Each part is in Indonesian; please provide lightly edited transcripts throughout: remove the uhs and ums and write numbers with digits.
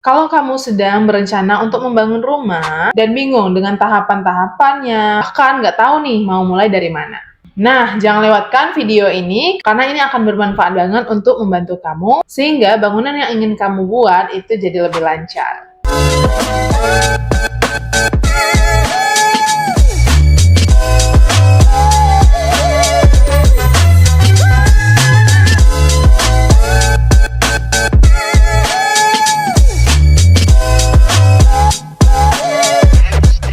Kalau kamu sedang berencana untuk membangun rumah dan bingung dengan tahapan-tahapannya, bahkan nggak tahu nih mau mulai dari mana. Nah, jangan lewatkan video ini karena ini akan bermanfaat banget untuk membantu kamu sehingga bangunan yang ingin kamu buat itu jadi lebih lancar.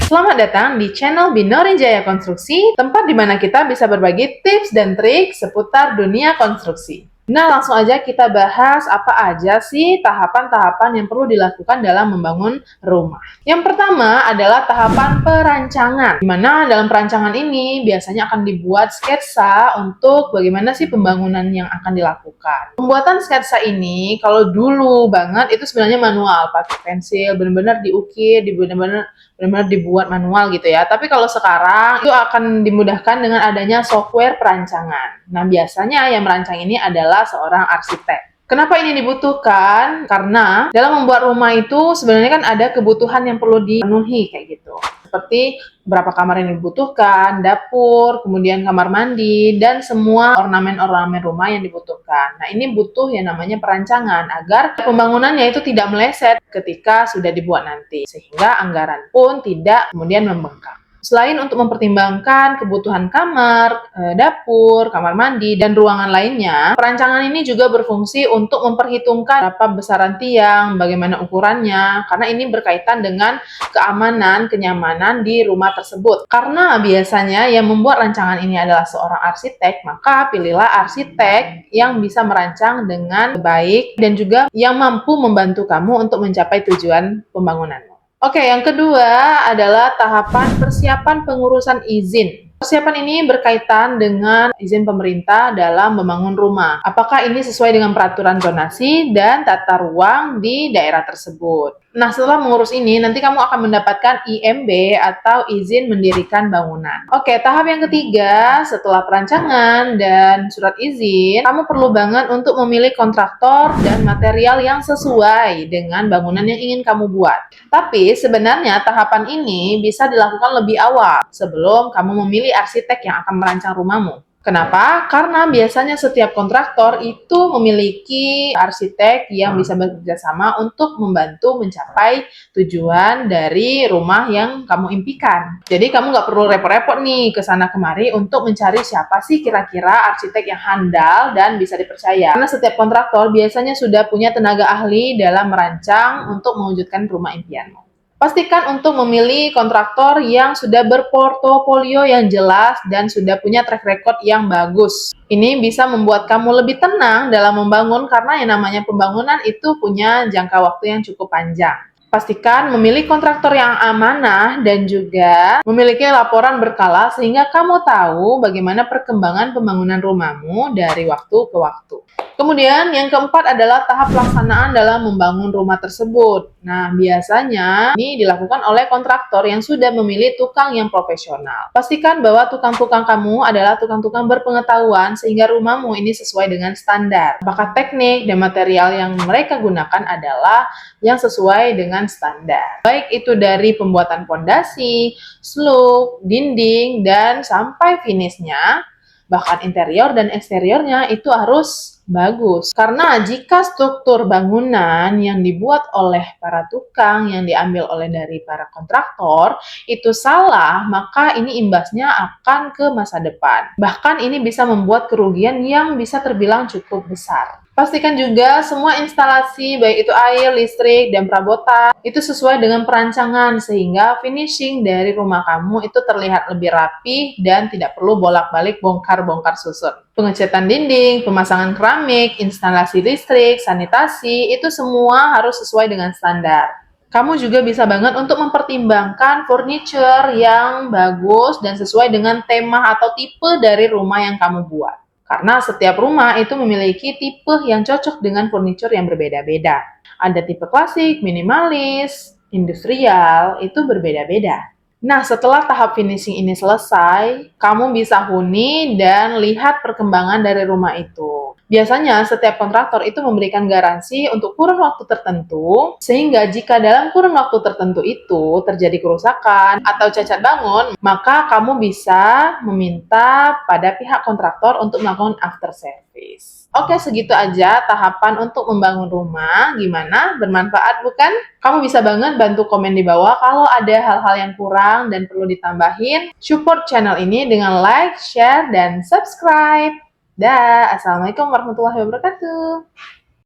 Selamat datang di channel Binori Jaya Konstruksi, tempat di mana kita bisa berbagi tips dan trik seputar dunia konstruksi. Nah, langsung aja kita bahas apa aja sih tahapan-tahapan yang perlu dilakukan dalam membangun rumah. Yang pertama adalah tahapan perancangan, di mana dalam perancangan ini biasanya akan dibuat sketsa untuk bagaimana sih pembangunan yang akan dilakukan. Pembuatan sketsa ini, kalau dulu banget itu sebenarnya manual, pakai pensil, benar-benar diukir, benar-benar dibuat manual gitu ya. Tapi kalau sekarang itu akan dimudahkan dengan adanya software perancangan. Nah, biasanya yang merancang ini adalah seorang arsitek. Kenapa ini dibutuhkan? Karena dalam membuat rumah itu sebenarnya kan ada kebutuhan yang perlu dipenuhi kayak gitu. Seperti berapa kamar yang dibutuhkan, dapur, kemudian kamar mandi, dan semua ornamen-ornamen rumah yang dibutuhkan. Nah, ini butuh yang namanya perancangan agar pembangunannya itu tidak meleset ketika sudah dibuat nanti. Sehingga anggaran pun tidak kemudian membengkak. Selain untuk mempertimbangkan kebutuhan kamar, dapur, kamar mandi, dan ruangan lainnya, perancangan ini juga berfungsi untuk memperhitungkan berapa besaran tiang, bagaimana ukurannya, karena ini berkaitan dengan keamanan, kenyamanan di rumah tersebut. Karena biasanya yang membuat rancangan ini adalah seorang arsitek, maka pilihlah arsitek yang bisa merancang dengan baik dan juga yang mampu membantu kamu untuk mencapai tujuan pembangunanmu. Oke, yang kedua adalah tahapan persiapan pengurusan izin. Persiapan ini berkaitan dengan izin pemerintah dalam membangun rumah. Apakah ini sesuai dengan peraturan zonasi dan tata ruang di daerah tersebut? Nah, setelah mengurus ini, nanti kamu akan mendapatkan IMB atau izin mendirikan bangunan. Oke, tahap yang ketiga, setelah perancangan dan surat izin, kamu perlu banget untuk memilih kontraktor dan material yang sesuai dengan bangunan yang ingin kamu buat. Tapi sebenarnya tahapan ini bisa dilakukan lebih awal sebelum kamu memilih arsitek yang akan merancang rumahmu. Kenapa? Karena biasanya setiap kontraktor itu memiliki arsitek yang bisa bekerja sama untuk membantu mencapai tujuan dari rumah yang kamu impikan. Jadi kamu nggak perlu repot-repot nih ke sana kemari untuk mencari siapa sih kira-kira arsitek yang handal dan bisa dipercaya. Karena setiap kontraktor biasanya sudah punya tenaga ahli dalam merancang untuk mewujudkan rumah impianmu. Pastikan untuk memilih kontraktor yang sudah berportofolio yang jelas dan sudah punya track record yang bagus. Ini bisa membuat kamu lebih tenang dalam membangun karena yang namanya pembangunan itu punya jangka waktu yang cukup panjang. Pastikan memilih kontraktor yang amanah dan juga memiliki laporan berkala sehingga kamu tahu bagaimana perkembangan pembangunan rumahmu dari waktu ke waktu. Kemudian yang keempat adalah tahap pelaksanaan dalam membangun rumah tersebut. Nah, biasanya ini dilakukan oleh kontraktor yang sudah memilih tukang yang profesional. Pastikan bahwa tukang-tukang kamu adalah tukang-tukang berpengetahuan sehingga rumahmu ini sesuai dengan standar. Apakah teknik dan material yang mereka gunakan adalah yang sesuai dengan standar. Baik itu dari pembuatan fondasi, slope, dinding, dan sampai finishnya, bahkan interior dan eksteriornya itu harus bagus. Karena jika struktur bangunan yang dibuat oleh para tukang, yang diambil oleh dari para kontraktor, itu salah, maka ini imbasnya akan ke masa depan. Bahkan ini bisa membuat kerugian yang bisa terbilang cukup besar. Pastikan juga semua instalasi, baik itu air, listrik, dan perabotan, itu sesuai dengan perancangan sehingga finishing dari rumah kamu itu terlihat lebih rapi dan tidak perlu bolak-balik bongkar-bongkar susun. Pengecatan dinding, pemasangan keramik, instalasi listrik, sanitasi, itu semua harus sesuai dengan standar. Kamu juga bisa banget untuk mempertimbangkan furniture yang bagus dan sesuai dengan tema atau tipe dari rumah yang kamu buat. Karena setiap rumah itu memiliki tipe yang cocok dengan furniture yang berbeda-beda. Ada tipe klasik, minimalis, industrial, itu berbeda-beda. Nah, setelah tahap finishing ini selesai, kamu bisa huni dan lihat perkembangan dari rumah itu. Biasanya, setiap kontraktor itu memberikan garansi untuk kurun waktu tertentu, sehingga jika dalam kurun waktu tertentu itu terjadi kerusakan atau cacat bangun, maka kamu bisa meminta pada pihak kontraktor untuk melakukan after service. Oke, segitu aja tahapan untuk membangun rumah. Gimana? Bermanfaat bukan? Kamu bisa banget bantu komen di bawah kalau ada hal-hal yang kurang dan perlu ditambahin. Support channel ini dengan like, share, dan subscribe. Dah, Assalamualaikum warahmatullahi wabarakatuh.